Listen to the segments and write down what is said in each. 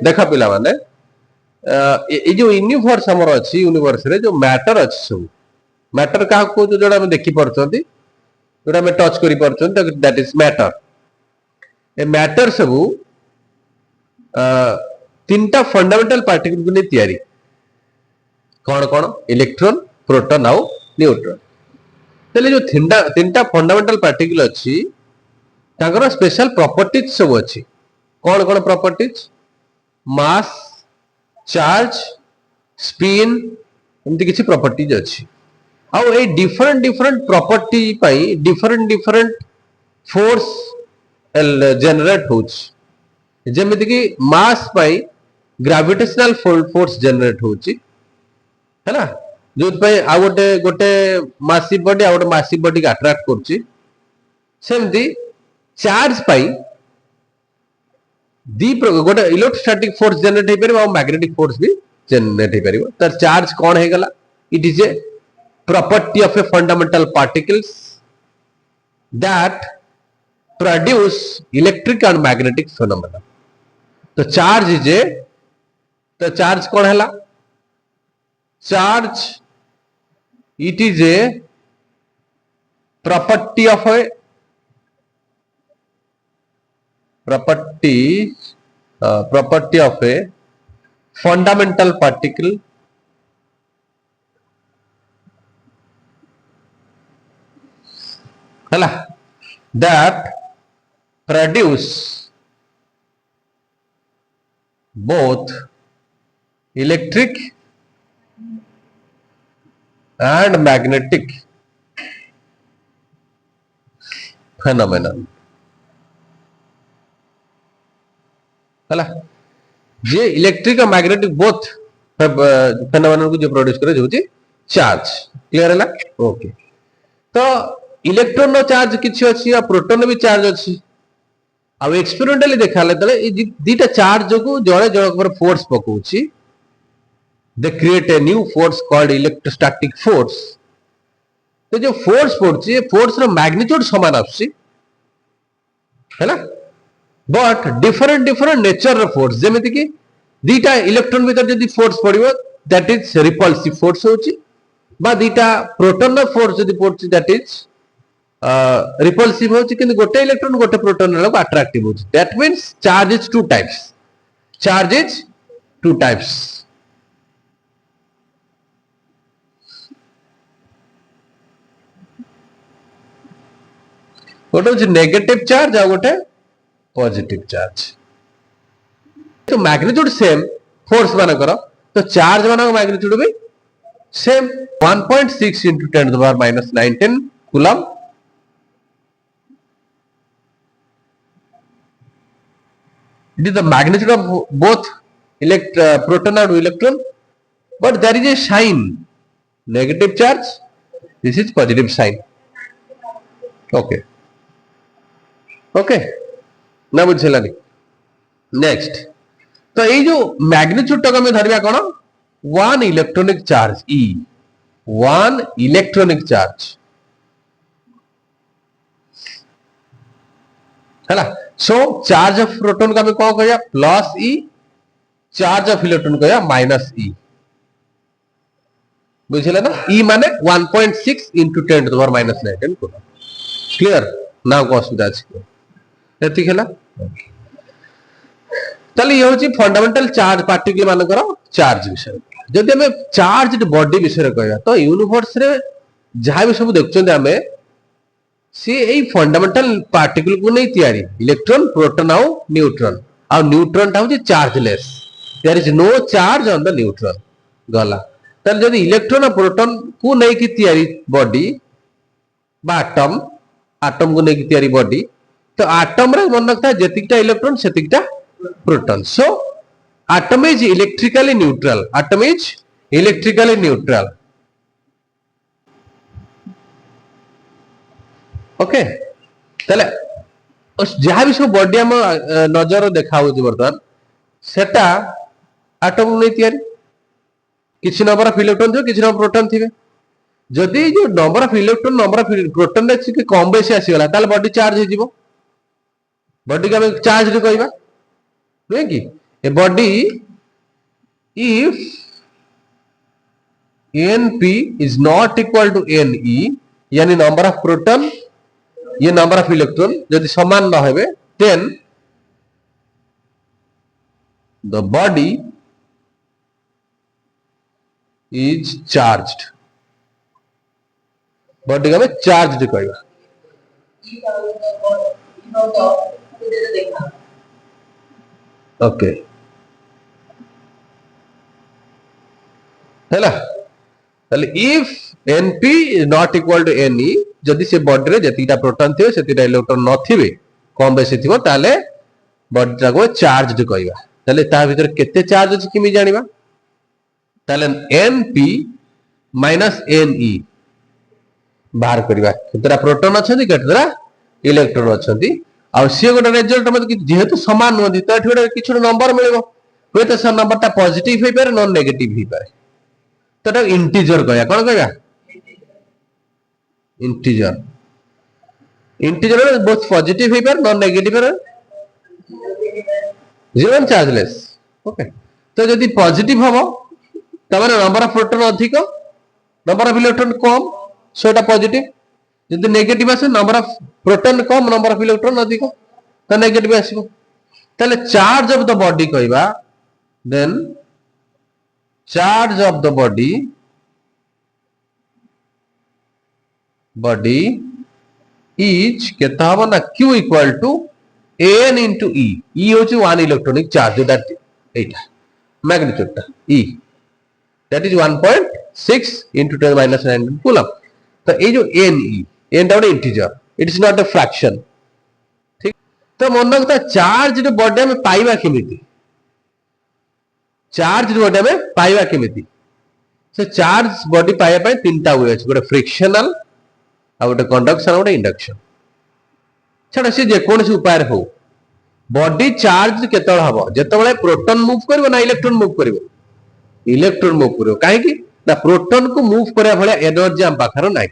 देखा पिला माने ये जो यूनिवर्स हमर अछि यूनिवर्स रे जो मैटर अछि सब मैटर का को जोड़ा हम देखि परछंती जोड़ा हम टच करि परछंती that is matter a matter सब तीनटा फंडामेंटल पार्टिकल को ने तयारी कौन कौन इलेक्ट्रॉन प्रोटॉन आउ न्यूट्रॉन तले जो तीनटा फंडामेंटल पार्टिकल अछि ताकर स्पेशल प्रॉपर्टीज सब अछि कौन कौन प्रॉपर्टीज मास चार्ज स्पिन एमती किसी प्रॉपर्टीज अछि आउ ए डिफरेंट डिफरेंट प्रॉपर्टी पई डिफरेंट डिफरेंट फोर्स जनरेट होछि जेमिति कि मास पई ग्रेविटेशनल फोर्स जनरेट होछि है ना जो पई आ गोटे गोटे मासिव बॉडी आ गोटे मासिव बॉडी के अट्रैक्ट करछि सेमती चार्ज पई गोटे इलेक्ट्रोस्टैटिक फोर्स जनरेट हो पारे और मैग्नेटिक फोर्स भी जनरेट हो पारे तर चार्ज कौन है गला it is a property of a fundamental particles that produce electric and magnetic phenomena तो चार्ज इज ए तो चार्ज कौन है charge it is a property of A property of a fundamental particle that produce both electric and magnetic phenomenon J electric और magnetic both phenomenon को जो produce करे जो charge clear है okay तो इलेक्ट्रॉन नो चार्ज किछि अछि या प्रोटॉन भी चार्ज अछि आ एक्सपेरिमेंटली देखाले तले ई दीटा चार्ज को जळे जळे पर फोर्स पकोछि they create a new force called electrostatic force तो जो फोर्स पड़छि फोर्स रो मैग्नीट्यूड समान आछि हैला but different different nature force जेमिति कि दीटा इलेक्ट्रॉन भीतर जदी फोर्स पड़िबो दैट इज रिपल्सिव फोर्स होची बा दीटा प्रोटॉन नो फोर्स जदी पड़छि दैट इज रिपल्सिव होची किंतु गोटे इलेक्ट्रॉन गोटे प्रोटॉन लो अट्रैक्टिव होची that means charge is two types गोटे होची नेगेटिव चार्ज आ गोटे पॉजिटिव चार्ज तो मैग्नीट्यूड सेम फोर्स मान कर तो चार्ज मान मैग्नीट्यूड भी same 1.6 into 10 to the power minus 19 coulomb it is the magnitude of both proton and electron but there is a sign negative charge this is positive sign okay ना बुझेलानी next तो ये जो magnitude टका में धरिया कोन one electronic charge e one electronic charge हैला so charge of proton का में कोन कहया plus e charge of electron कहया माइनस ई बुझिला ना ई माने 1.6 into 10 to the power minus 19 coulomb clear ना को असुविधा अछि एति खेला तले ये होची फंडामेंटल चार्ज पार्टिकल मानकर चार्ज विषय जदि हमें चार्ज बॉडी विषय कहया तो यूनिवर्स रे जहां भी सब देखछन हमें से एई फंडामेंटल पार्टिकल को नहीं तयारी इलेक्ट्रॉन प्रोटॉन और न्यूट्रॉन ता होची chargeless there is no charge on the neutron गला तले जदि इलेक्ट्रॉन और प्रोटॉन को नहीं की तयारी बॉडी बा एटम को नहीं की तयारी बॉडी तो एटम रे मन रखता है जतिकटा इलेक्ट्रॉन सेतिकटा proton so atom is electrically neutral okay तले जहां भी सब बॉडी हम नजर देखा होची वर्तमान सेटा एटम नहीं तयारी किछि नंबर ऑफ इलेक्ट्रॉन जो किछि नंबर प्रोटॉन थिबे जदि जो number of electron number of proton रे कम बेसी आसी गला ताले बॉडी चार्ज हो जिवो बॉडी का चार्ज कहवा नुहे कि A body, if Np is not equal to Ne, यानी number of proton ये number of electron यदि समान न होवे, then the body is charged. Body का में charged कहवा. Okay. है if Np is not equal to Ne, जदि से बॉडी रे जतिटा प्रोटॉन थिबे सेतिटा इलेक्ट्रॉन न थिबे कम बेसी थिबो ताले बॉडी को चार्जड कहवा. ताले ता भीतर केते चार्ज अछि किमि जानिबा. ताले Np माइनस Ne बाहर करबा. केतरा प्रोटॉन अछंती केतरा इलेक्ट्रॉन अछंती आ से गोटे रिजल्ट मत जेहेतु समान नदी तो एठी किछु नंबर मिलबो. होय तो से नंबर ता पॉजिटिव हे पारे नॉन नेगेटिव हे पारे. तो इंटीजर कहया. कौन कहया? इंटीजर. इंटीजर बोथ पॉजिटिव हे पारे नॉन नेगेटिव है. Zero and chargeless. ओके. तो यदि पॉजिटिव हबो त माने नंबर ऑफ प्रोटॉन अधिक नंबर ऑफ इलेक्ट्रॉन कम सो एटा पॉजिटिव. यदि नेगेटिव आसे नंबर ऑफ प्रोटॉन कम नंबर ऑफ इलेक्ट्रॉन अधिक तो नेगेटिव आसीबो. ताले चार्ज ऑफ द बॉडी कहबा then charge of the body is केता हबो ना q equal to n into e. e होची 1 electronic charge that Etah magnitude ता e that is 1.6 into 10 minus 9 coulomb. तो ए जो n टा integer it is not a fraction. ठीक. तो मन रखता चार्ज बॉडी में पाइबा केमिति. चार्ज बॉडी में पाइबा केमिति. से चार्ज बॉडी पाइबा पय तीनटा वे अछि. गोटे फ्रिक्शनल आ गोटे कंडक्शन आ गोटे इंडक्शन. छाड़ से जे कोन से उपाय हो बॉडी चार्ज केतळ हबो जेतबळे प्रोटॉन मूव करबो ना इलेक्ट्रॉन मूव करबो. इलेक्ट्रॉन मूव करबो काहे कि ना प्रोटॉन को मूव करे भले एनर्जी हम पाखर नाही.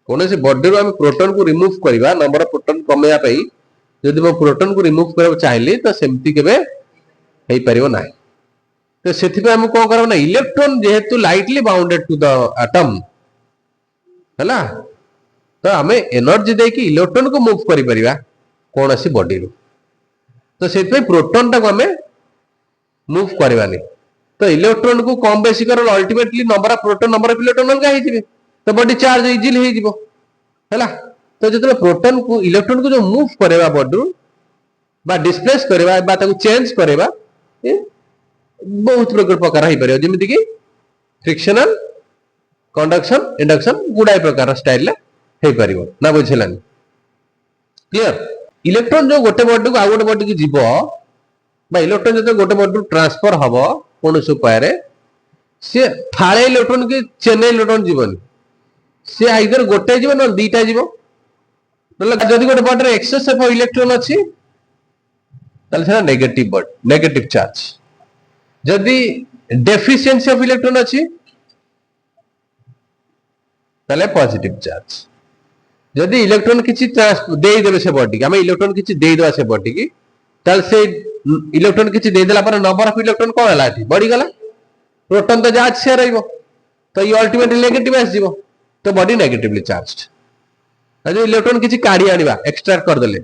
कोन से बॉडी रो हम प्रोटॉन को रिमूव करबा नंबर ऑफ प्रोटॉन कमेया पई जदि मो प्रोटॉन को रिमूव करबो चाहली तो सेमति केबे हेई परिबो नाही. तो सेथि पे हम को करब ना इलेक्ट्रॉन जेहेतु lightly bounded to the atom हला तो हमें एनर्जी दे कि इलेक्ट्रॉन को मूव करि परिबा कोन आसी बॉडी रो. तो सेथि पे प्रोटॉन टा को हमें मूव करबानी. तो इलेक्ट्रॉन को कम बेसी करल ultimately number of proton number of electron अलगा हे जिवे तो बॉडी चार्ज इजीली हे जिवो हला. तो जतले प्रोटॉन को इलेक्ट्रॉन को जो मूव करेबा बॉडी रो बा डिस्प्लेस करेबा बा ताको चेंज करेबा ए बहुत प्रकार हो पारे जमी कि फ्रिक्शनल कंडक्शन इंडक्शन गुड़ाई प्रकार स्टाइल हो पार ना बुझेलानी. क्लियर. इलेक्ट्रॉन जो गोटे बॉडी को आ गोटे बॉडी की जीव बा इलेक्ट्रॉन जो गोटे बॉडी ट्रांसफर हम कौन उपाय सी फाड़े इलेक्ट्रॉन की चेन इलेक्ट्रॉन जीवन सी आइदर गोटे जीव ना दीटा जीव जदि गोटे बॉडी एक्सेस ऑफ इलेक्ट्रॉन अच्छी नेगेटिव चार्ज. जदि डेफिशिएंसी ऑफ इलेक्ट्रॉन अच्छी ताले पॉजिटिव चार्ज. जदि इलेक्ट्रॉन किछि दे देबे से बॉडी के हम इलेक्ट्रॉन किछि दे देबा से बॉडी की ताल से इलेक्ट्रॉन किछि दे देला पर नंबर ऑफ इलेक्ट्रॉन कोन हला थी बढ़ी गला. प्रोटॉन तो जाज से रहइबो तो ये अल्टीमेटली नेगेटिव आस जीवो तो बॉडी नेगेटिवली चार्ज्ड. जो इलेक्ट्रॉन किछि काढी आनिबा एक्सट्रैक्ट कर देले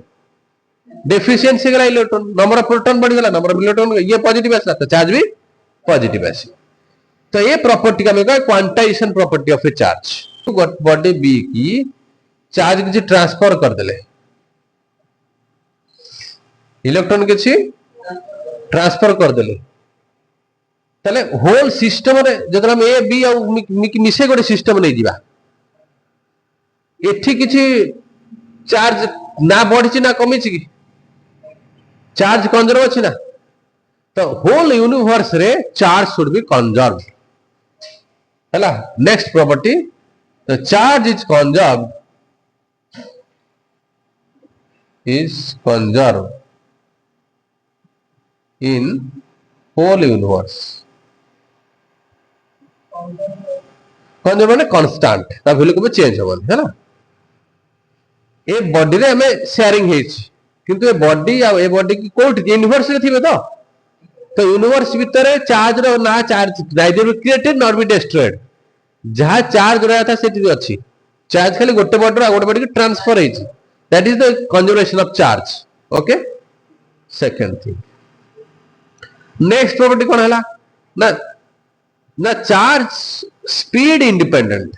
डेफिशिएंसी गला इलेक्ट्रॉन नंबर ऑफ प्रोटॉन बढ़ी गला नंबर ऑफ इलेक्ट्रॉन ये पॉजिटिव आसला तो चार्ज भी पॉजिटिव आसी. तो ये प्रॉपर्टी का मेगा quantisation property of a charge. Body B की चार्ज किछि ट्रांसफर कर देले इलेक्ट्रॉन किछि ट्रांसफर कर देले तले होल सिस्टम रे जदरा हम ए बी आ मिसे गोटे सिस्टम नै दिबा एठी किछि चार्ज ना बढ़ी ना कमी कि चार्ज कंजर्व अच्छी ना. तो होल यूनिवर्स रे चार्ज शुड बी कंजर्व हैला. Next property the charge is conserve in whole universe. Conserve माने कांस्टेंट ता वैल्यू को चेंज होबन हैला. ए बॉडी रे हमें शेयरिंग हेछि किंतु ए बॉडी आ ए बॉडी की कोट यूनिवर्स रे थिबे तो तो यूनिवर्स भितर चार्ज रो ना charge neither be created not be destroyed जहां चार्ज रहा था सेठी भी अच्छी चार्ज खाली गोटे बॉडी आ गोटे बॉडी की ट्रांसफर होइछि that is the conservation of charge okay second thing next property कौन है ना ना चार्ज स्पीड इंडिपेंडेंट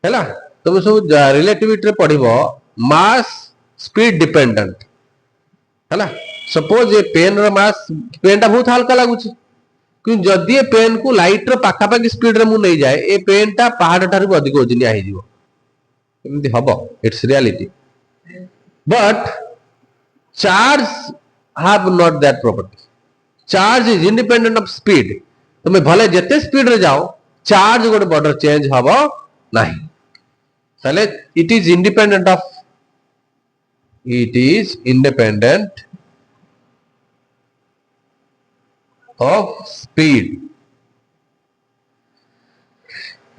है तुम सब रिलेटिविटी पढ़िबो मास स्पीड डिपेंडेंट है सपोज ये पेन रो मास पेन टा बहुत हल्का लगुच क्योंकि जदि ये पेन को लाइट रो पाखापाखि स्पीड रे मु नहीं जाए ए पेन टा पहाड़ ठारू भी अधिक ओजनिया हो जिवो एमती हबो it's reality but charge have not that property charge is independent of speed तुम भले जेते स्पीड रे जाओ चार्ज गोटे बॉर्डर चेंज हबो नहीं ताले it is independent of speed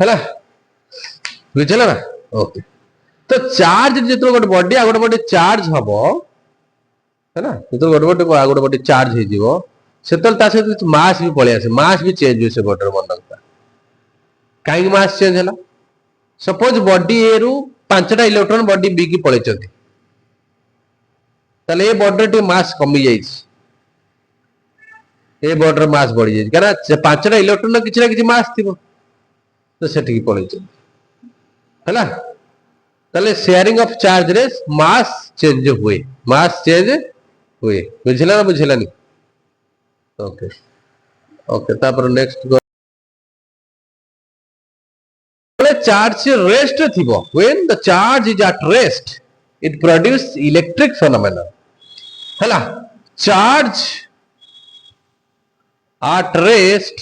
है बुझल ना ओके तो चार्ज जो गोटे बॉडी आ गोटे बॉडी चार्ज हबो है ना जो गोटे बॉडी आ गोटे बॉडी चार्ज हो जीवो सेतल ता सहित मास भी पळे आसे मास भी चेंज हो से बॉडी रो मनता काई मास चेंज हला सपोज बॉडी ए रु 5टा इलेक्ट्रॉन बॉडी बी की पळे चंती ताले ए बॉडी टी मास कमी जाई ए बॉडी रो मास बढ़ी जाई काना 5टा इलेक्ट्रॉन किछि ना किछि मास थिबो तो सेठी की पळे चंती हला ताले शेयरिंग ऑफ चार्ज रे मास चेंज हुए बुझला ना बुझला नहीं ओके ओके तापर नेक्स्ट चार्ज रेस्ट थिबो when the charge is at rest it produce electric phenomena हला charge at rest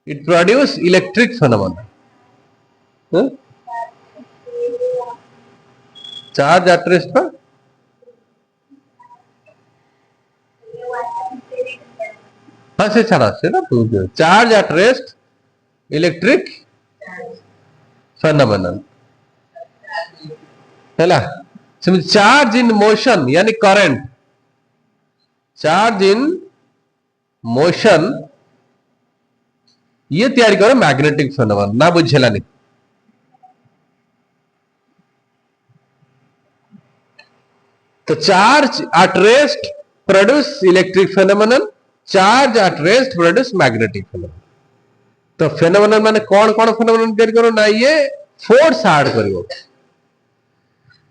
it produce electric phenomena charge at rest पर हाँ से छाड़ा से ना charge at rest electric phenomenon है चार्ज इन मोशन यानी करंट चार्ज इन मोशन ये तैयारी करो मैग्नेटिक फेनोमेनन ना बुझेला नहीं तो charge at rest produce electric phenomenon charge at rest produce magnetic phenomenon तो फेनोमेनन माने कौन कौन फेनोमेनन तैयारी करो ना ये फोर्स ऐड करिवो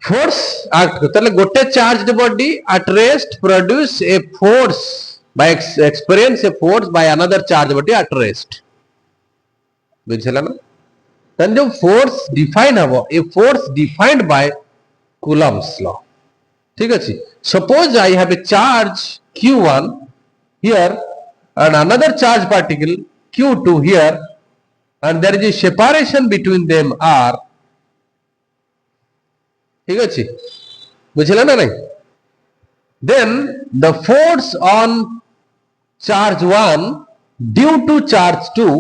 फोर्स एक्ट तले गोटे charge body at rest produce a force by experience a force by another charge body at rest बुझला ना तन जो फोर्स डिफाइन हबो a force defined by Coulomb's law ठीक अछि suppose I have A charge q1 here and another charge particle q2 here and there is a separation between them r ठीक है बुझला ना नहीं then the force on charge 1 due to charge 2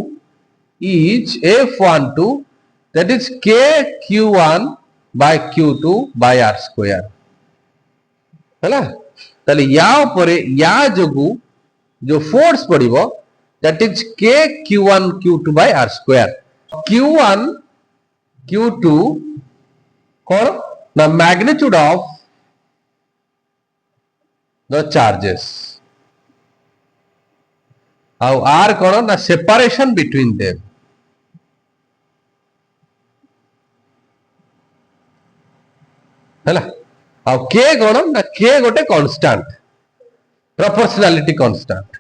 is f12 that is k q1 by q2 by r square है ताले या ऊपर या जोगु जो फोर्स पड़िबो that is k q1 q2 by r square q1 q2 कौन ना मैग्नीट्यूड ऑफ द चार्जेस आउ r कौन ना सेपरेशन बिटवीन देम हैला आउ k कौन ना k गोटे कांस्टेंट प्रोपोर्शनैलिटी कांस्टेंट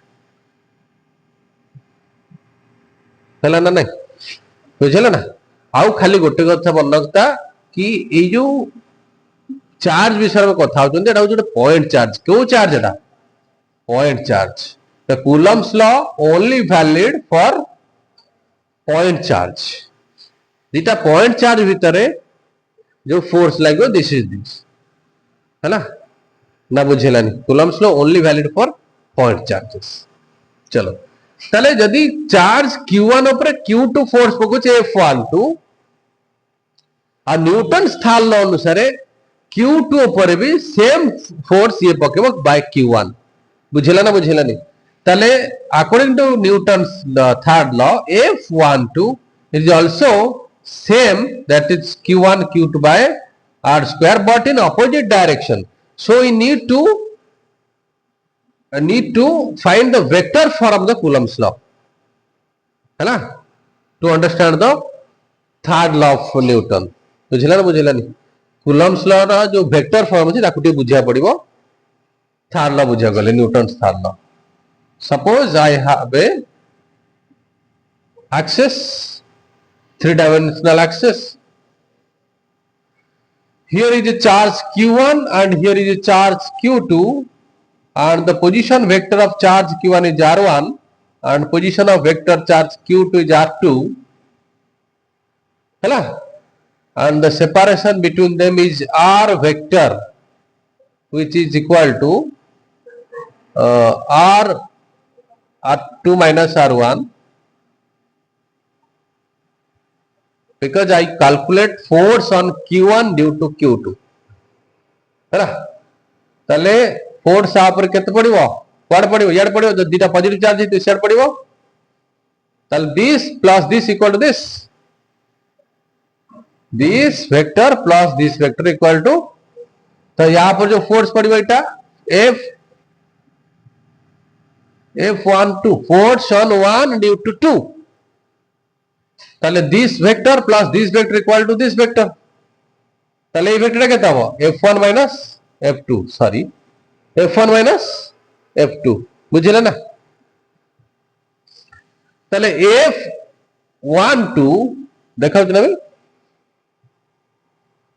है ना नहीं बुझल ना आउ खाली गोटे कथा मन रखता कि ये जो चार्ज विषय में कथा होचंदी एटा होचे पॉइंट चार्ज क्यों चार्ज एटा point charge the Coulomb's law only valid for point charge दीटा पॉइंट चार्ज भितरे जो फोर्स लागो दिस इज दिस है ना बुझेलानी Coulomb's law only valid for point charges चलो ताले जदी चार्ज q1 ऊपर q2 फोर्स पकुचे f12 आ न्यूटन स्थान लॉ अनुसार q2 ऊपर भी सेम फोर्स ये पकेबो बाय q1 बुझेला ना बुझेलानी ताले according to Newton's third law F12 is also same, that is q1 q2 by r square but in opposite direction. So we need to find the vector form of the Coulomb's law, है ना, to understand the third law of Newton. बुझेला ना बुझेलानी Coulomb's law रा जो vector form अछि ताकु टे बुझिया पड़िबो third law बुझिया गले Newton's third law. Suppose I have a axis, three-dimensional axis. Here is a charge q1 and here is a charge q2 and the position vector of charge q1 is r1 and position of vector charge q2 is r2, है ना, and the separation between them is r vector which is equal to r2 minus r1 because I calculate force on q1 due to q2, है ना, ताले force आप पर केते पड़िबो quad पड़िबो याड पड़िबो जो दीटा positive charge है तो शेड पड़िबो ताले this plus this equal to this vector plus this vector equal to, तो यहां पर जो force पड़िबो Etah F12 force on 1 due to 2, ताले this vector plus this vector equal to this vector, ताले ये वेक्टर केता हो F1 minus F2, sorry F1 minus F2, बुझिला ना, ताले F12 देखो ना भाई,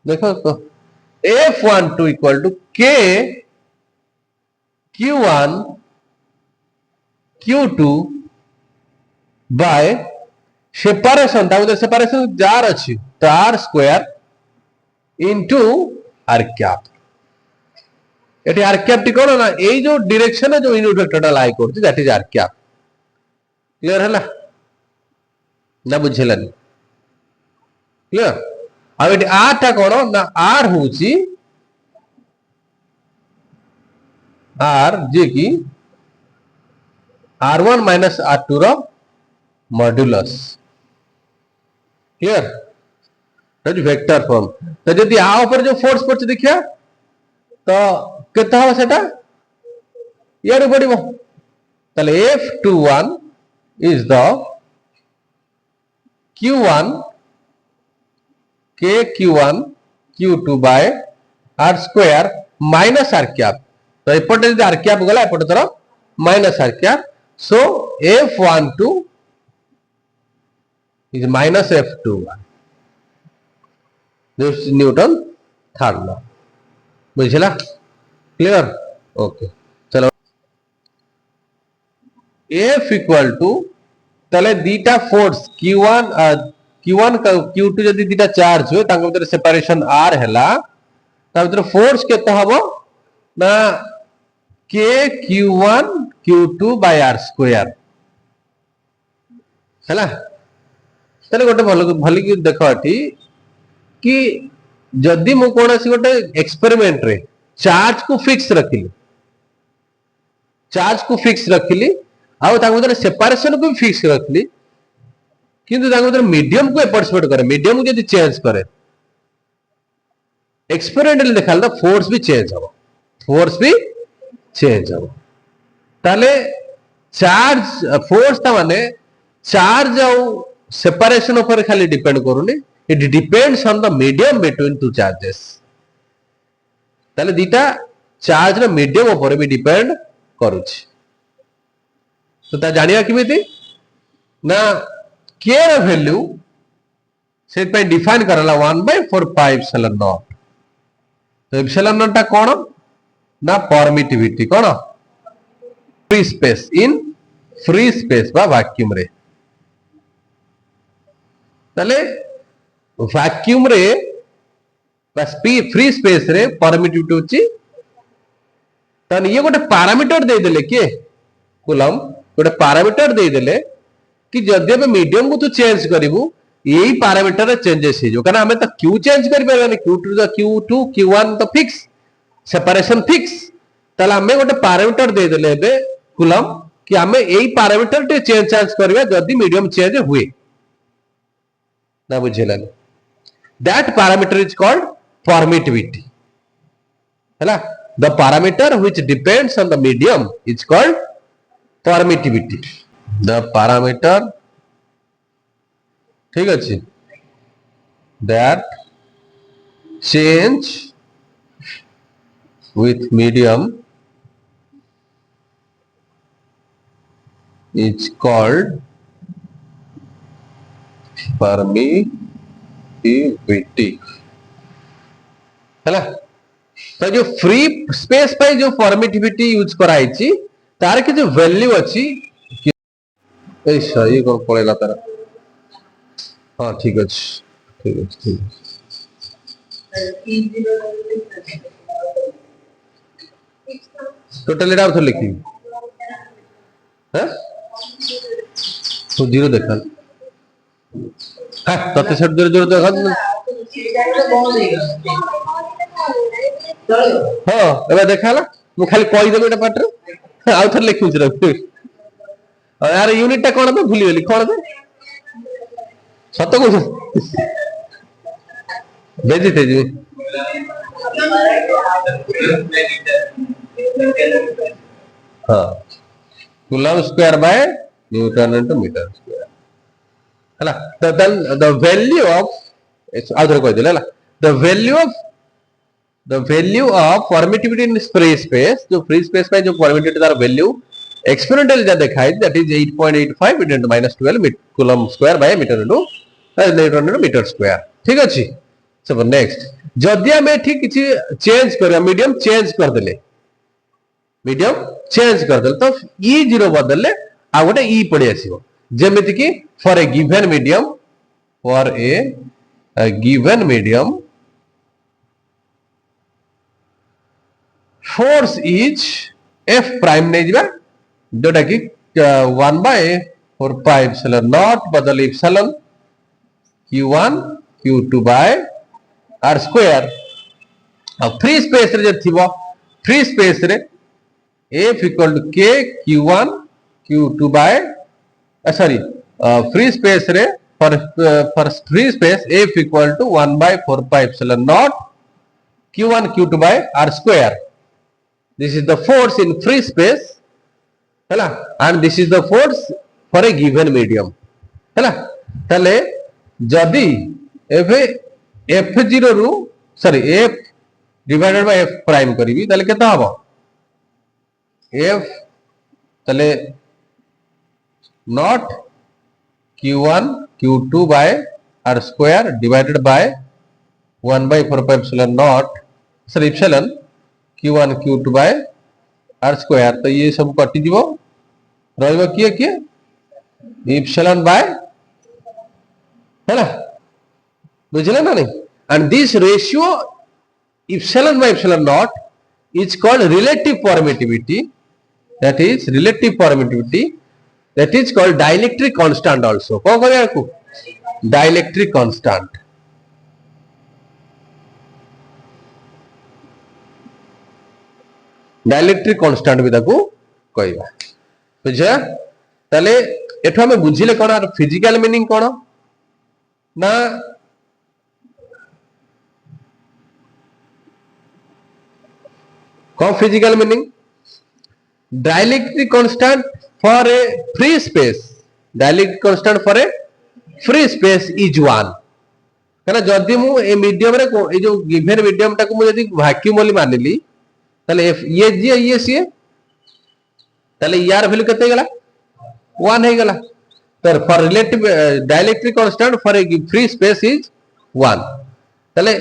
देखो तो F12 equal to K Q1 Q2 by separation, ताऊ सेपरेशन जार अच्छी तो r square into r cap, एटी r कैप टी कोन ना ए जो डायरेक्शन है जो यूनिट वेक्टर ला लाई करती that is r cap. Clear है ना बुझेलानी क्लियर. अब एटी r टा कोन ना r होची r जे की r1 minus r2 रो मॉड्यूलस. क्लियर, तो जो वेक्टर फॉर्म तो जदि आ ऊपर जो फोर्स पड़छ देखिया तो केता हो सेटा यार पड़िबो ताले F21 is the q1 k q1 q2 by r square minus r cap, तो एपटे जदि r cap गला एपटे तोरा minus r cap, so F12 is minus F21. This is Newton third law. बुझला क्लियर. ओके चलो F इक्वल टू तले दीटा force Q1 का Q2 जदि दीटा charge हो तांको भीतर सेपरेशन R हैला ता भीतर फोर्स केते हबो ना K Q1 Q2 by R square हैला. तले गोटे भली की देखो एठी कि जदि मु कोनसी गोटे एक्सपेरिमेंट रे चार्ज को फिक्स रखिली आउ ताको भीतर सेपरेशन को फिक्स रखिली किंतु ताको भीतर मीडियम को एपट सेपट करे, मीडियम को यदि चेंज करे एक्सपेरिमेंटली देखाल तो फोर्स भी चेंज हबो ताले चार्ज फोर्स ता माने चार्ज आउ सेपरेशन ऊपर खाली डिपेंड करूनी, it depends on the medium between two charges. ताले दीटा चार्ज रे मीडियम ऊपर भी डिपेंड करूछ. तो ता जानिया किमिति ना k र वैल्यू से पे डिफाइन करला 1/4 पाई एप्सिलॉन नॉट. तो एप्सिलॉन नॉट ता कोन ना permittivity cone free space in free space बा वैक्यूम रे. ताले वैक्यूम रे बस फ्री स्पेस रे परमिटिविटी होची तन ये गोटे पैरामीटर दे देले के कूलम गोटे पैरामीटर दे देले कि जदि हम मीडियम को तू चेंज करिवु यही पैरामीटर रे चेंजेस हे जो कना हमें तो क्यू चेंज करि परबानी q2 q1 तो फिक्स सेपरेशन फिक्स ताले हमें गोटे पैरामीटर दे देले बे कूलम कि हमें एई पैरामीटर टे चेंज करबा जदी मीडियम चेंज हुए ना बुझेलानी that parameter is called permittivity हैला the parameter which depends on the medium is called permittivity the parameter ठीक अछि that change with medium is called permittivity है ना तो जो फ्री स्पेस पे जो परमिटिविटी यूज कराई छी तार के जो वैल्यू अछि ऐसा ये कौन पड़ेगा तारा हाँ ठीक अछि ठीक अछि ठीक अछि टोटल एटा उधर लिखी हैं तो जीरो देखा हां तते सेट जीरो जीरो देखा हां एबे देखाला मु खाली कहि देबे एटा पाठ रे आ उधर लिखि छु रख यार यूनिट टा कोन बे भूली गेली कोन बे सत को भेजी थे जी हाँ coulomb square by newton into metre square हैला देन द वैल्यू ऑफ आउटर कह देला the value of permittivity in free space जो फ्री स्पेस में जो परमिटिविटी तार वैल्यू एक्सपेरिमेंटल जा दिखाई that is 8.85 × -12 coulomb square by metre into newton into metre square ठीक अछि सब नेक्स्ट जदि हम एठी किछि चेंज कर मीडियम चेंज कर देले तो ई जीरो बदलले आ गोटे ई पड़ी आसीबो जेमिति कि for a given medium force is F prime नै जिबा जोटा कि 1/4πε0 बदल epsilon q1 q2 by r square अब फ्री स्पेस रे जे थिबो फ्री स्पेस रे f equal to k q1 q2 by sorry free space रे for free space f equal to 1/4πε0 q1 q2 by r square this is the force in free space हैला and this is the force for a given medium हैला तले जदी f0 रु sorry f divided by f prime करिवि तले केता हबो f तले naught q1 q2 by r square divided by 1/4πε0 sorry epsilon q1 q2 by r square तो ये सब कटि दिबो रहइबो किए एप्सिलॉन बाय हैला बुझले ना नहीं and this ratio epsilon by epsilon naught is called relative permittivity that is called dielectric constant also को करिया को dielectric constant भी ताको कहबा बुझा तले एठो हम बुझिले कोन फिजिकल मीनिंग कोन ना कौन physical meaning dielectric constant for a free space dielectric constant for a free space is 1 कना जदी मु ए मीडियम रे ए जो गिवन मीडियम टाको मु जदी वैक्यूम वाली मानिली तले ये जे ये सी तले यार वैल्यू केते गेला 1 हे गेला तर for relative dielectric constant for a free space is 1 तले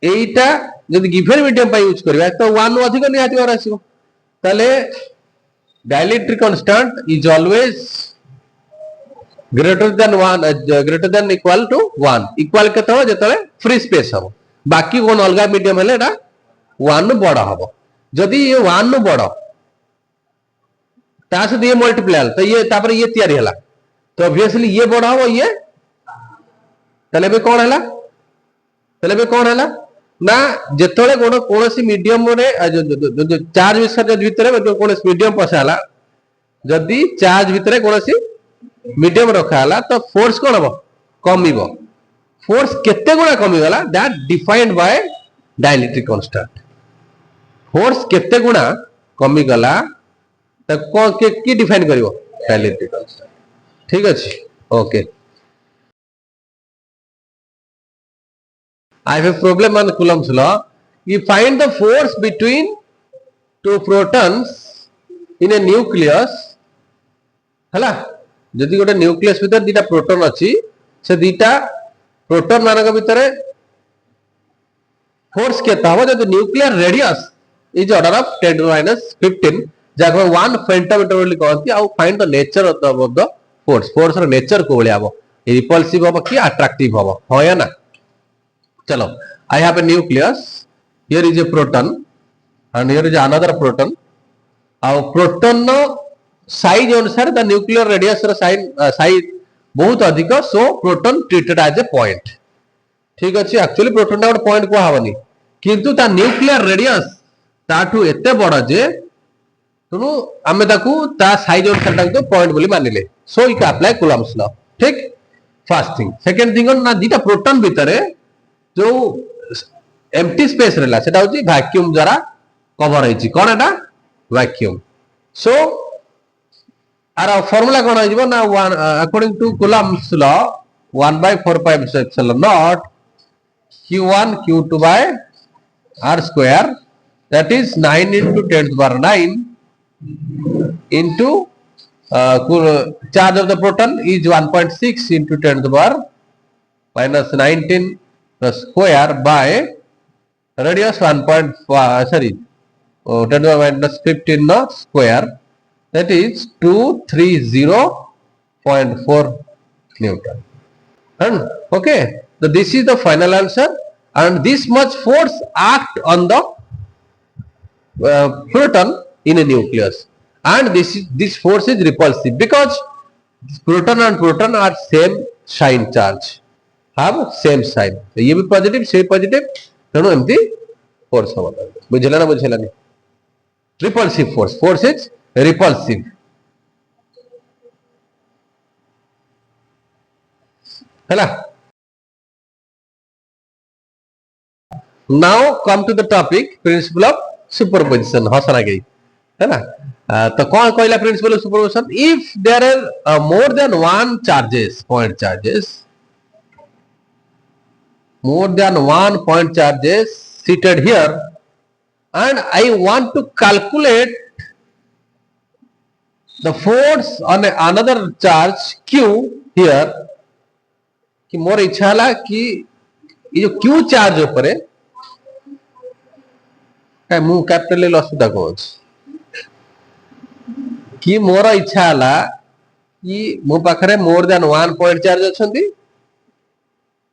एटा जब गिवन मीडियम पर यूज करबा तो 1 अधिक निहाती और आसीबो तले dielectric constant is always greater than equal to 1 equal केते हो जतले फ्री स्पेस हो बाकी कोन अलगा मीडियम हेले एटा 1 बड़ हबो जदी ये 1 बड़ ता से ये मल्टीप्लाई तो ये तापर ये तैयारी हला तो ऑब्वियसली ये बड़ हबो ये तले बे कोन हला ना जेतोले कोनोसी मीडियम रे चार्ज विसर्जन भितर कोनोसी मीडियम पसाला जदि चार्ज भितर कोनोसी मीडियम रखाला तो फोर्स कोन हबो कमिबो फोर्स केते गुणा कमी गला that defined by dielectric constant force केते गुणा कमी गला त को की डिफाइन करिवो डाइलेक्ट्रिक कांस्टेंट ठीक अछि okay I have a problem on Coulomb's law. You find the force between two protons in a nucleus. हला जदि गोटे न्यूक्लियस भीतर दीटा प्रोटॉन अछि से दीटा प्रोटॉन मानक भीतर फोर्स केता हो जदि nuclear radius is order of 10 to -15 जाको 1 फेंटोमीटर बोली कहती आ find the nature of the force force रो नेचर को बोली आबो रिपल्सिव हो कि अट्रैक्टिव हो या ना चलो I have a nucleus here is a proton and here is another proton our proton no size अनुसार the nuclear radius row size बहुत अधिक so proton treated as a point ठीक अछि एक्चुअली प्रोटॉन टा पॉइंट को हवनी किंतु ता nuclear radius ताठू एते बड़ जे तुनु आमे ताकू ता साइज अनुसार ताकू पॉइंट बोली मानिले so you can apply Coulomb's law ठीक फर्स्ट थिंग सेकंड थिंग ना दीटा प्रोटॉन भितरे जो एम्प्टी स्पेस रहला सेटा होची वैक्यूम द्वारा कवर होईची कोन एटा वैक्यूम सो आर फार्मूला कोन आइबो ना according to Coulomb's law 1/4πε0 q1 q2 by r square that is 9 into 10 to the power 9 into charge of the proton is 1.6 into 10 to the power minus 19 the square by radius 10 to the minus 15 no square that is 230.4 Newton and okay so this is the final answer and this much force act on the proton in a nucleus and this force is repulsive because proton and proton are same sign charge have same sign तो ये भी positive से positive तेणु एमती force हम बुझला ना बुझलानी रिपल्सिव फोर्स इज रिपल्सिव हैला now come to the topic principle of superposition हसना गई है ना तो कौन कहला principle of superposition if there are more than one charges point charges more than one point charges seated here and I want to calculate the force on another charge q here कि मोर इच्छा हला कि ये जो q charge ऊपर है काय मु कैपिटल ले असुविधा कोच कि मोर इच्छा हला कि मो पाखरे more than one point charge अछंती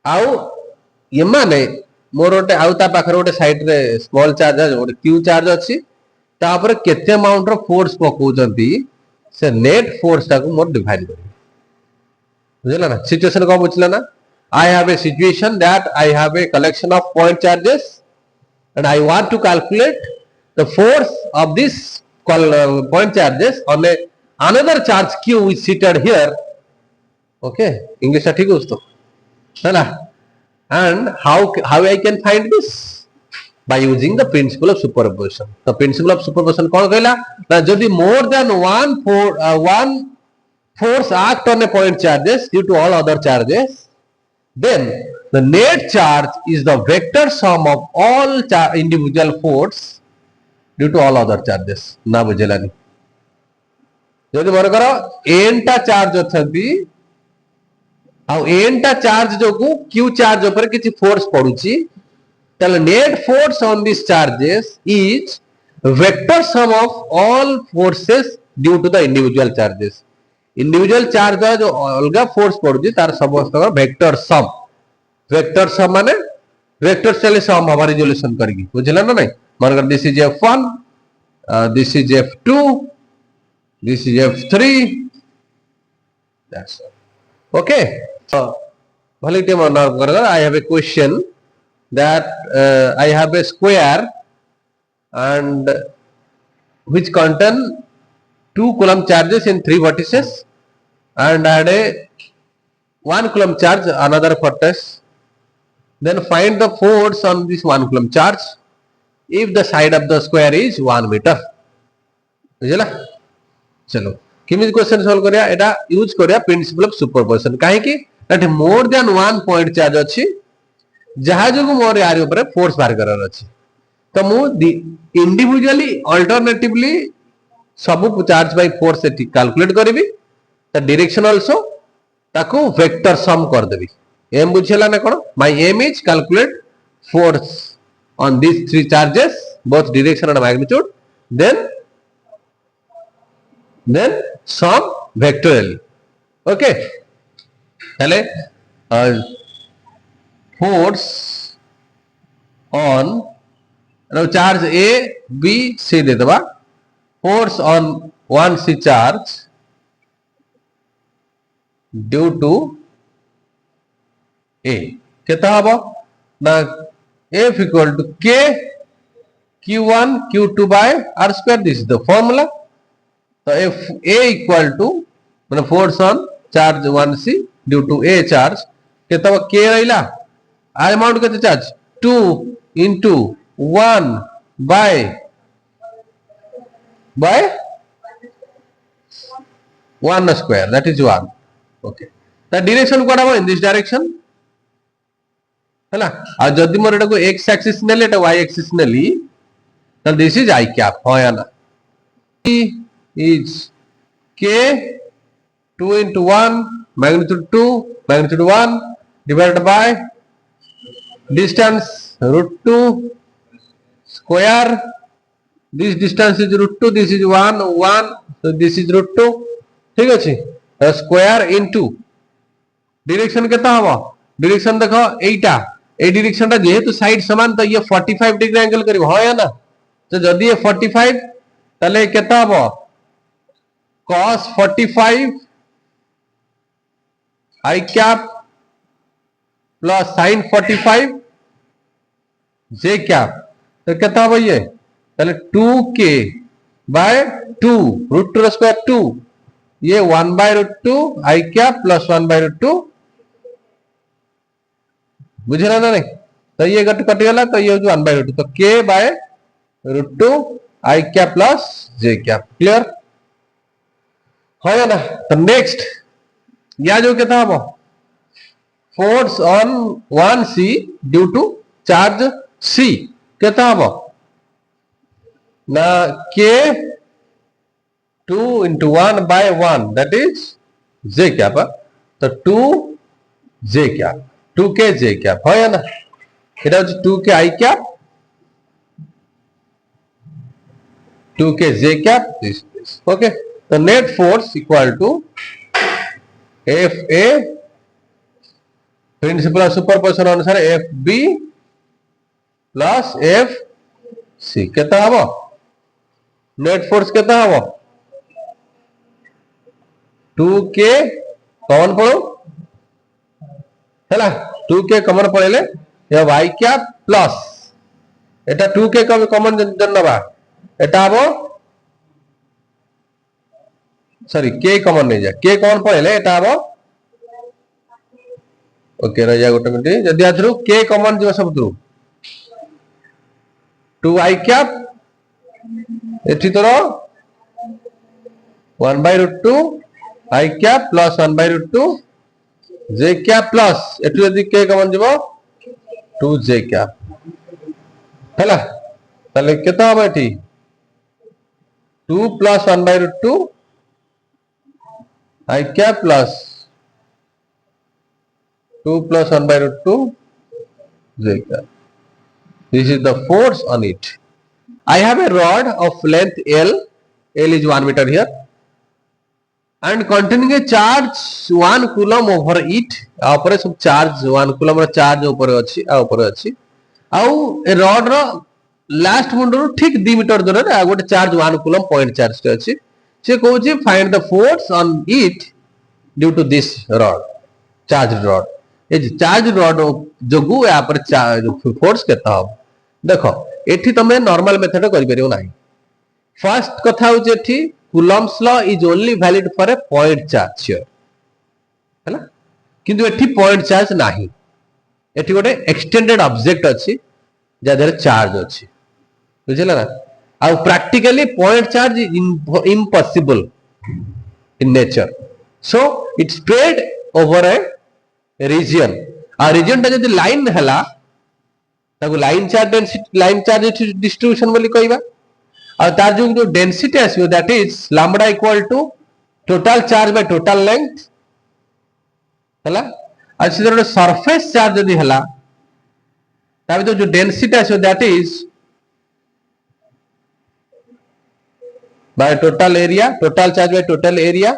आउ ये माने मोर ओटे आउ ता पाखरे ओटे साइड रे स्मॉल चार्ज ओटे क्यू चार्ज अछि ता पर केते अमाउंट रो फोर्स पकोजंती से नेट फोर्स ता को मोर डिवाइड करी बुझला ना सिचुएशन को बुझला ना I have a situation that I have a collection of point charges and I want to calculate the force of this point charges on a another charge Q is seated here okay English ठीक है दोस्तों है ना and how I can find this by using the principle of superposition the principle of superposition कौन कहला ना जदि more than one force act on a point charges due to all other charges then the net charge is the vector sum of all individual force due to all other charges ना बुझेलानी जदि मन करो n टा charge अछंती आउ N टा charge जो को क्यू चार्ज ऊपर किछि फोर्स पडुची तले net force on this charges is vector sum of all forces due to the individual charges individual charge जो अलगा फोर्स पडुची तार समस्त वेक्टर सम माने वेक्टर चले सम हमार रिजोल्यूशन करगी बुझला ना नहीं मान कर this is f1 this is f2 this is f3 that's okay I have a question that I have a square and which contain 2 coulomb charges in 3 vertices and add a 1 coulomb charge another vertex. Then find the force on this 1 coulomb charge if the side of the square is 1 meter. बुझला चलो किमिज question solve करिया एटा use करिया principal of superposition काहे कि that more than 1 point charge अछि जहा जो मोर यार ऊपर फोर्स बाहर करार अछि तो मु इंडिविजुअली अल्टरनेटिवली सब चार्ज बाय फोर्स एटी कैलकुलेट करबी द डायरेक्शन आल्सो ताको वेक्टर सम कर देबी एम बुझेला ना कोन my aim is calculate force on these 3 charges both direction and magnitude then sum vectorially okay pehale force on now charge a b c de deba force on 1c charge due to a keta habo na F equal to K Q1 Q2 by R square. This is the formula. So if A equal to force on charge 1C due to A charge, कितना K रहिला? R amount कितना charge? 2 into 1 by 1 square. That is 1. Okay. The direction what about in this direction? है ना और जदि मोर एटा को x axis नेले एटा y axis नेली तो दिस इज i कैप हो या ना is k 2 into 1 magnitude 1 divided by distance √2 square this distance is √2 this is 1 so this is √2 ठीक अछि स्क्वायर इनटू डायरेक्शन केता हबो डायरेक्शन देखो एटा ए डायरेक्शन ता जेहेतु साइड समान तो ये 45 डिग्री एंगल करिवो हो या ना तो जदी ये 45 तले केता हबो cos 45 i cap plus sin 45 j cap तो केता हबो ये तले 2k by 2 √2 स्क्वायर 2 ये 1 by √2 i cap plus 1 by √2 बुझला ना नहीं तो ये कट गला तो ये 1 by √2 तो k by √2 i cap plus j cap clear हो या ना तो नेक्स्ट या जो क्या था वो force on 1c due to charge c क्या था वो ना k 2 into 1 by 1 that is j cap तो 2j cap 2k j cap হয় না এটা হচ্ছে 2k i cap 2k j cap this okay the net force equal to fa principal of superposition अनुसार fb plus fc केता हबो net force केता हबो 2k कौन पड़ो है 2k कॉमन पड़ेले ये y cap plus iota 2k common जनबा एटा हबो sorry k common नहीं जा k कौन पड़ेले एटा हबो ओके रह जा गोटे मिनिट जदी आथरु k कॉमन जो सब थ्रू 2i कैप एठी तोरो 1 by √2 i cap plus 1 by √2 j cap plus एठु यदि k कमन जबो 2j कैप हला तले केता हबो एठी 2 plus 1 by √2 i cap plus 2 plus 1 by √2 j cap this is the force on it I have a rod of length l is 1 meter here and containing a charge 1 coulomb over it ऊपर सब charge 1 coulomb रो charge ऊपर अछि आउ ए rod रो last मुंड रो ठीक 2 metre दूर रे गोटे चार्ज 1 coulomb पॉइंट चार्ज के अछि से कहू find the force on it due to this rod charge rod a charge rod जोगु या पर फोर्स केता हो देखो एठी तमे नॉर्मल मेथड करि परियो नाही फर्स्ट कथा हो जेठी Coulomb's law is only valid for a point charge हैला किंतु एठी पॉइंट चार्ज नाही एठी गोटे एक्सटेंडेड ऑब्जेक्ट अछि जा देर चार्ज अछि बुझिला ना आ practically point charge impossible in nature so it spread over a region आ रीजन ता जदि लाइन हला ताको लाइन चार्ज डिस्ट्रीब्यूशन बोली कहबा आ तार जो डेंसिटी आसीबो that is lambda equal to total charge by total length हला आ सिधर सरफेस चार्ज जदि हला ताबे तो जो डेंसिटी आसीबो that is by total area total charge by total area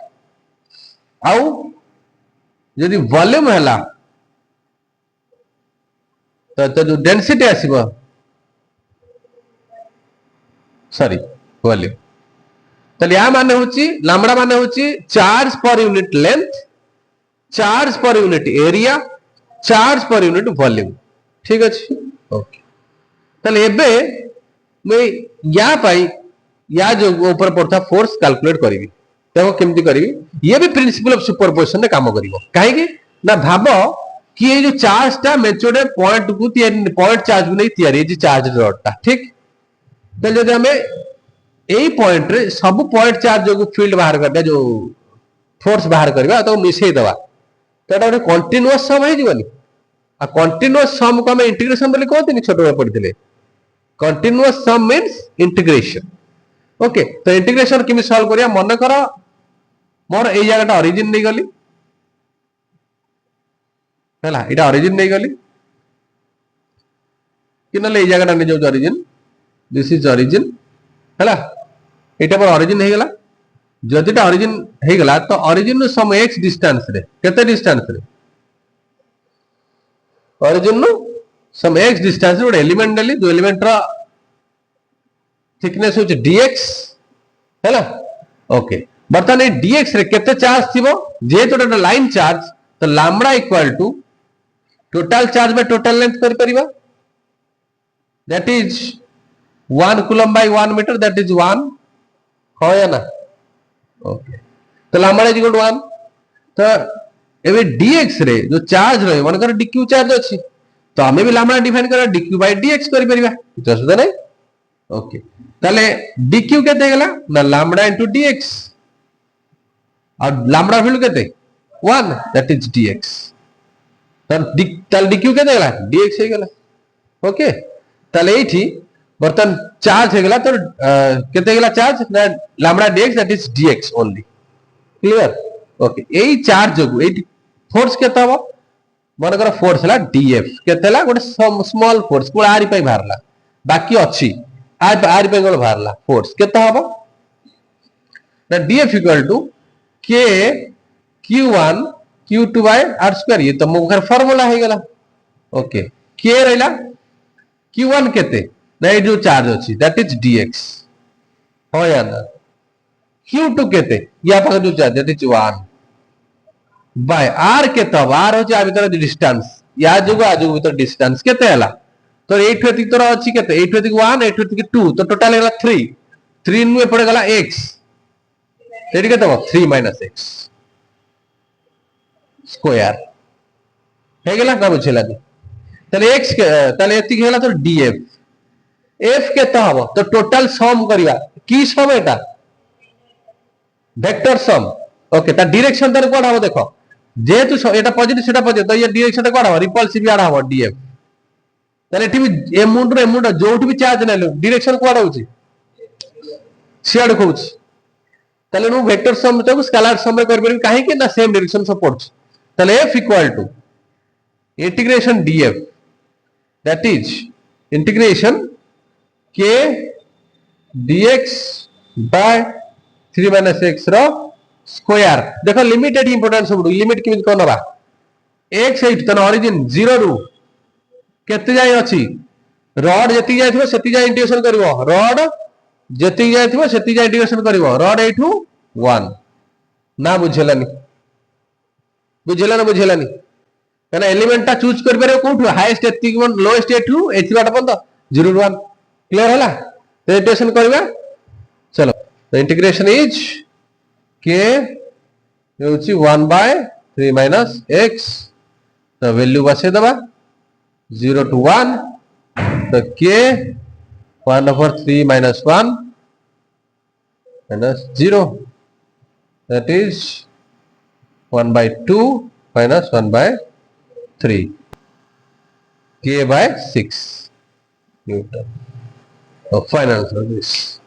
आउ यदि वॉल्यूम हला तो जो डेंसिटी आसीबो सॉरी वॉल्यूम तले या माने होची लैम्बडा माने होची charge per unit length charge per unit area charge per unit volume ठीक अछि ओके तले एबे मैं या पाई या जो ऊपर पड़ता फोर्स कैलकुलेट करिवि देखो केमती करिवि ये भी प्रिंसिपल ऑफ सुपरपोजिशन रे काम करिवो काहे कि ना भाबो कि ये जो चार्ज ता मेचोडे पॉइंट को पॉइंट चार्ज को नहीं तैयारी जे चार्ज रॉड ता ठीक तो जदि हमें एई पॉइंट रे सब पॉइंट चार्ज जो फील्ड बाहर करबा जो फोर्स बाहर करबा तो मिसई दवा तो एटा कंटीन्यूअस सम हे जीवनी आ कंटीन्यूअस सम को हम इंटीग्रेशन बोली कहते छोटो में पढ़िथिले कंटीन्यूअस सम मींस इंटीग्रेशन ओके तो इंटीग्रेशन किमि सॉल्व करिया मन कर मोर एई जगहटा ओरिजिन नहीं गली हैला एटा ओरिजिन नहीं गली कि नले एई जगहटा नहीं जो ओरिजिन दिस इज ओरिजिन हैला एटा पर ओरिजिन हे गला जदिटा ओरिजिन हे गला तो ओरिजिन नु सम x डिस्टेंस रे केते डिस्टेंस रे ओरिजिन नु सम x डिस्टेंस रे एलिमेंट देली जो एलिमेंट रा थिकनेस होच dx हैला ओके बर्तन ए dx रे केते चार्ज थिबो जे तोटा लाइन चार्ज तो lambda equal to total charge by total length कर परिबा that is 1 coulomb by 1 metre that is 1 हो या ना ओके तो लैम्बडा इज इक्वल टू 1 तो एबे dx रे जो चार्ज रहे मन कर dq चार्ज अछि तो हमें भी लैम्बडा डिफाइन करा dq बाय dx कर परिबा कुछ असुविधा नहीं ओके ताले dq केते गेला ना लैम्बडा इनटू dx और लैम्बडा वैल्यू केते 1 दैट इज dx ताल dq केते गेला dx हे गेला ओके ताले एठी बर्तन चार्ज हे गेला तो केते गेला चार्ज ना lambda dx that is dx only clear okay AE charge जो एई फोर्स केते हबो मन कर फोर्स हला df केते हला गोटे स्मॉल फोर्स को आरी पई भारला बाकी अछि आरी पई गोल भारला फोर्स केते हबो ना df equal to k q1 q2 by r square ये तो मुखर फार्मूला हे गेला ओके k रहला q1 केते ना ए जो चार्ज अछि दैट इज dx हो या ना q2 केते या पाख जो charge that is 1 by r केते r हो आ भीतर डिस्टेंस या जो भीतर डिस्टेंस केते हला तो 8 एतिक तोर अछि केते 8 एतिक 1 8 एतिक 2 तो टोटल हला 3 3 नु पड़े गला x एटी केते हो 3 - x स्क्वायर हे गेला का बुझला तले x तले एतिक हेला तो df f केते हबो तो टोटल सम करिया की सम एटा वेक्टर सम ओके ता डायरेक्शन तर कोड हबो देखो जेतु एटा पॉजिटिव सेटा पॉजिटिव तो ये डायरेक्शन कोड हबो रिपल्सिव याड हबो df तले एठी भी एमुंड जोठी भी चार्ज नेलो डायरेक्शन कोड होची सियाड कहूची तले नु वेक्टर सम तो स्केलर सम में कर परबी काहे कि ना सेम डायरेक्शन सपोर्ट्स तले f equal to integration df that is integration k dx by 3 - x रो स्क्वायर देखो लिमिट एटी इंपोर्टेंट सब लिमिट किमि कोनबा x 8 तन ओरिजिन 0 रु केते जाय अछि रॉड जति जाय थिबो सेति जाय इंटीग्रेशन करबो रॉड जति जाय थिबो सेति जाय इंटीग्रेशन करबो रॉड 8 टू 1 ना बुझेलानी कहना एलिमेंट टा चूज कर पारे कोठु हाईएस्ट एतिक लोएस्ट एठु एथि बाट पन 0 ରୁ 1 क्लियर होला तो इंटीग्रेशन करबा चलो तो इंटीग्रेशन इज k होची 1 by 3 minus x तो वैल्यू बसे दबा 0 to 1 तो k 1 over 3 minus 1 minus 0 that is 1 by 2 minus 1 by 3 k by 6 Newton. Final answer is this.